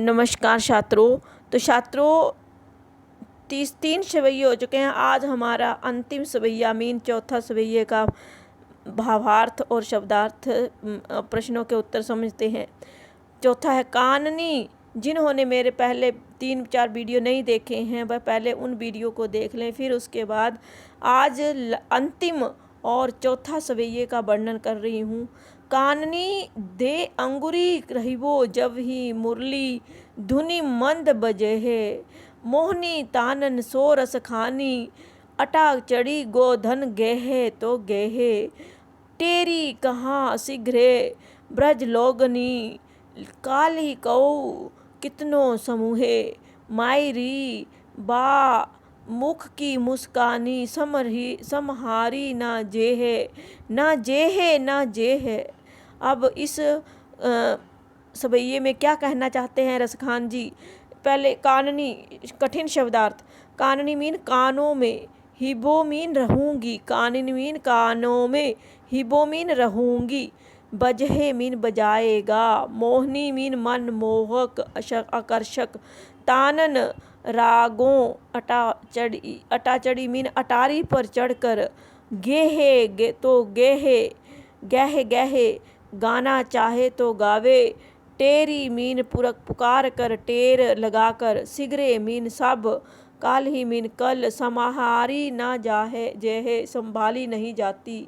नमस्कार छात्रों। तो छात्रों 33 सवैये हो चुके हैं। आज हमारा अंतिम सवैया मीन चौथा सवैये का भावार्थ और शब्दार्थ प्रश्नों के उत्तर समझते हैं। चौथा है काननी। जिन्होंने मेरे पहले 3-4 वीडियो नहीं देखे हैं वह पहले उन वीडियो को देख लें, फिर उसके बाद आज अंतिम और चौथा सवैये का वर्णन कर रही हूँ। काननी दे अंगुरी रहिबो जब ही मुरली धुनि मंद बजे है, मोहनी तानन सो रस खानी अटा चढ़ी गोधन गेहे तो गेहे, टेरी कहाँ शीघ्रे ब्रज लोगनी काली कऊ कितनो समूहे, मायरी बा मुख की मुस्कानी समहारी ना जेहे ना जेहे ना जेहे। अब इस सवैये में क्या कहना चाहते हैं रसखान जी? पहले काननी कठिन शब्दार्थ। काननी मीन कानों में, हिबो मीन रहूंगी, काननी मीन कानों में, हिबो मीन रहूंगी, बजहे मीन बजाएगा, मोहनी मीन मन मोहक आकर्षक, तानन रागों अटा चढ़ी मीन अटारी पर चढ़कर, गेहे तो गेहे गहे गहे गाना चाहे तो गावे, टेरी मीन पुकार कर टेर लगाकर, सिगरे मीन सब, काल्हि मीन कल, समाहारी ना जाहे जेहे संभाली नहीं जाती।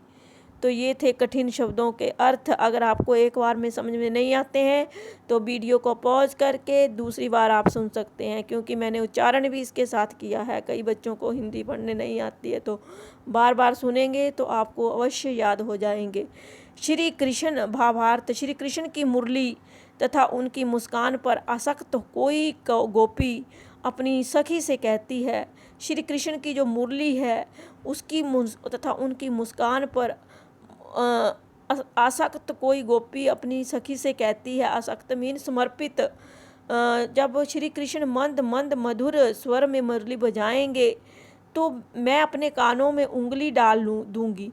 तो ये थे कठिन शब्दों के अर्थ। अगर आपको एक बार में समझ में नहीं आते हैं तो वीडियो को पॉज करके दूसरी बार आप सुन सकते हैं, क्योंकि मैंने उच्चारण भी इसके साथ किया है। कई बच्चों को हिंदी पढ़ने नहीं आती है, तो बार बार सुनेंगे तो आपको अवश्य याद हो जाएंगे। श्री कृष्ण भावार्थ। श्री कृष्ण की मुरली तथा उनकी मुस्कान पर आसक्त कोई गोपी अपनी सखी से कहती है। श्री कृष्ण की जो मुरली है उसकी तथा उनकी मुस्कान पर आसक्त कोई गोपी अपनी सखी से कहती है। आसक्त मीन समर्पित। जब श्री कृष्ण मंद मंद मधुर स्वर में मुरली बजाएंगे तो मैं अपने कानों में उंगली डाल दूंगी।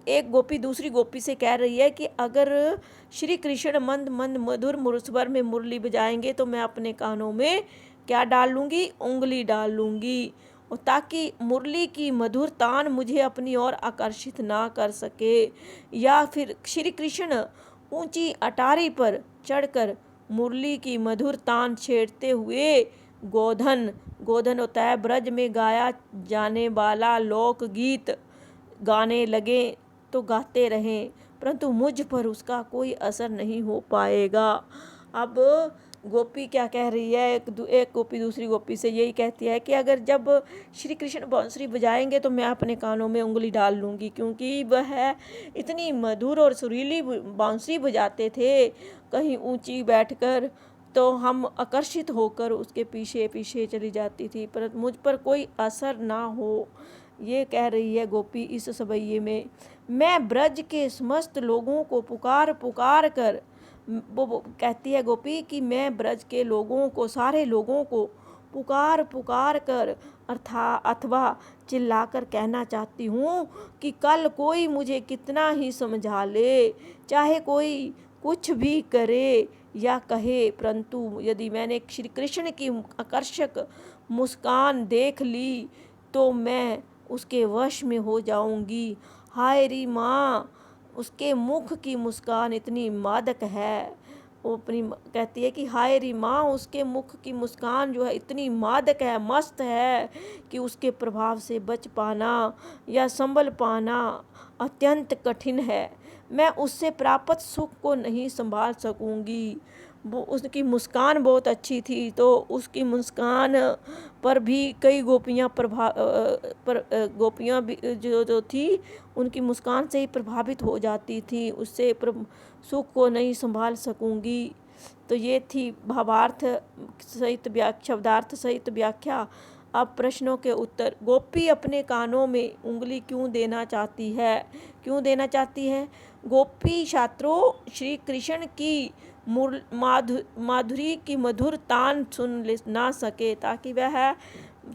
एक गोपी दूसरी गोपी से कह रही है कि अगर श्री कृष्ण मंद मंद मधुर स्वर में मुरली बजाएंगे तो मैं अपने कानों में क्या डाल लूँगी? उंगली डाल लूँगी, और ताकि मुरली की मधुर तान मुझे अपनी ओर आकर्षित ना कर सके। या फिर श्री कृष्ण ऊंची अटारी पर चढ़कर मुरली की मधुर तान छेड़ते हुए गोधन होता है ब्रज में गाया जाने वाला लोकगीत गाने लगे तो गाते रहें, परंतु मुझ पर उसका कोई असर नहीं हो पाएगा। अब गोपी क्या कह रही है? एक गोपी दूसरी गोपी से यही कहती है कि अगर जब श्री कृष्ण बांसुरी बजाएंगे तो मैं अपने कानों में उंगली डाल लूँगी, क्योंकि वह इतनी मधुर और सुरीली बांसुरी बजाते थे कहीं ऊंची बैठकर, तो हम आकर्षित होकर उसके पीछे पीछे चली जाती थी, पर मुझ पर कोई असर ना हो। ये कह रही है गोपी इस सवैये में। मैं ब्रज के समस्त लोगों को पुकार कर, वो कहती है गोपी कि मैं ब्रज के लोगों को, सारे लोगों को पुकार कर अथवा चिल्लाकर कहना चाहती हूँ कि कल कोई मुझे कितना ही समझा ले, चाहे कोई कुछ भी करे या कहे, परंतु यदि मैंने श्री कृष्ण की आकर्षक मुस्कान देख ली तो मैं उसके वश में हो जाऊंगी। हाय री माँ, उसके मुख की मुस्कान इतनी मादक है। वो अपनी कहती है कि हाय री माँ, उसके मुख की मुस्कान जो है इतनी मादक है, मस्त है कि उसके प्रभाव से बच पाना या संभल पाना अत्यंत कठिन है। मैं उससे प्राप्त सुख को नहीं संभाल सकूंगी। वो उसकी मुस्कान बहुत अच्छी थी, तो उसकी मुस्कान पर भी कई गोपियाँ गोपियाँ भी जो थी उनकी मुस्कान से ही प्रभावित हो जाती थी, उससे सुख को नहीं संभाल सकूंगी। तो ये थी भावार्थ सहित शब्दार्थ सहित व्याख्या। अब प्रश्नों के उत्तर। गोपी अपने कानों में उंगली क्यों देना चाहती है? क्यों देना चाहती है? गोपी छात्रों श्री कृष्ण की माधुरी की मधुर तान सुन ना सके, ताकि वह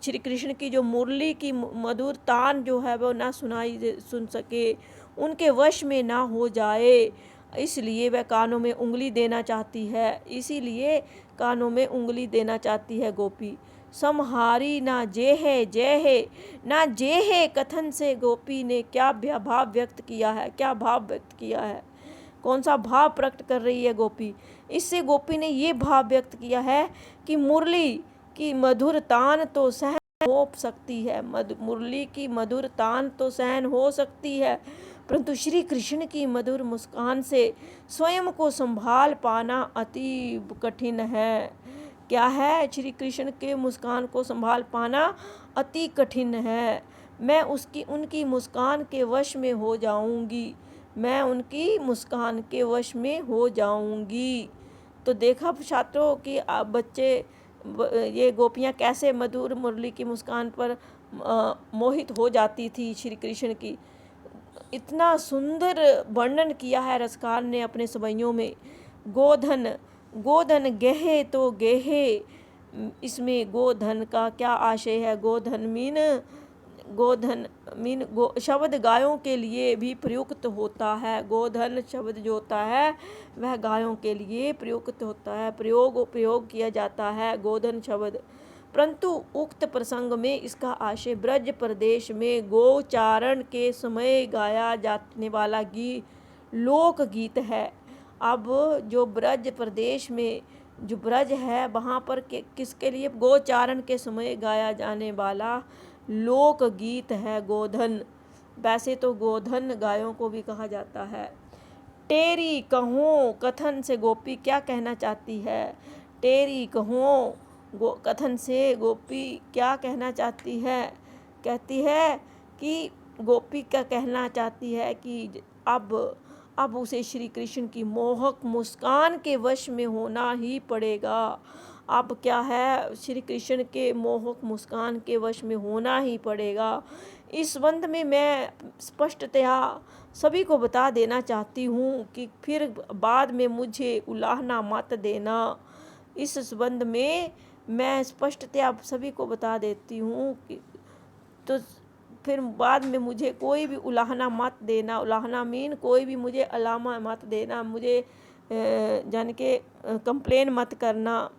श्री कृष्ण की जो मुरली की मधुर तान जो है वो ना सुन सके, उनके वश में ना हो जाए, इसलिए वह कानों में उंगली देना चाहती है, इसीलिए कानों में उंगली देना चाहती है गोपी। समहारी ना जे है जय है ना जे है कथन से गोपी ने क्या भाव व्यक्त किया है, क्या भाव व्यक्त किया है, कौन सा भाव प्रकट कर रही है गोपी। इससे गोपी ने ये भाव व्यक्त किया है कि मुरली की मधुर तान तो सहन हो सकती है, मुरली की मधुर तान तो सहन हो सकती है, परंतु श्री कृष्ण की मधुर मुस्कान से स्वयं को संभाल पाना अति कठिन है। क्या है? श्री कृष्ण के मुस्कान को संभाल पाना अति कठिन है। मैं उनकी मुस्कान के वश में हो जाऊंगी, मैं उनकी मुस्कान के वश में हो जाऊंगी। तो देखा छात्रों कि बच्चे ये गोपियाँ कैसे मधुर मुरली की मुस्कान पर मोहित हो जाती थी श्री कृष्ण की। इतना सुंदर वर्णन किया है रसकार ने अपने सवैयों में। गोधन गोधन गेहे तो गेहे, इसमें गोधन का क्या आशय है? गोधन मीन शब्द गायों के लिए भी प्रयुक्त होता है। गोधन शब्द जो होता है वह गायों के लिए प्रयुक्त होता है, प्रयोग किया जाता है गोधन शब्द। परंतु उक्त प्रसंग में इसका आशय ब्रज प्रदेश में गोचारण के समय गाया जाने वाला लोक गीत है। अब जो ब्रज प्रदेश में जो ब्रज है वहाँ पर किसके लिए? गोचारण के समय गाया जाने वाला लोक गीत है गोधन। वैसे तो गोधन गायों को भी कहा जाता है। टेरी कहो कथन से गोपी क्या कहना चाहती है? टेरी कहो कथन से गोपी क्या कहना चाहती है? कहती है कि गोपी क्या कहना चाहती है कि अब उसे श्री कृष्ण की मोहक मुस्कान के वश में होना ही पड़ेगा। अब क्या है? श्री कृष्ण के मोहक मुस्कान के वश में होना ही पड़ेगा। इस संबंध में मैं स्पष्टतया सभी को बता देना चाहती हूँ कि फिर बाद में मुझे उलाहना मत देना। इस संबंध में मैं स्पष्टतया सभी को बता देती हूँ कि तो फिर बाद में मुझे कोई भी उलाहना मत देना। उलाहना मीन कोई भी मुझे अलामा मत देना, मुझे जान के कंप्लेन मत करना।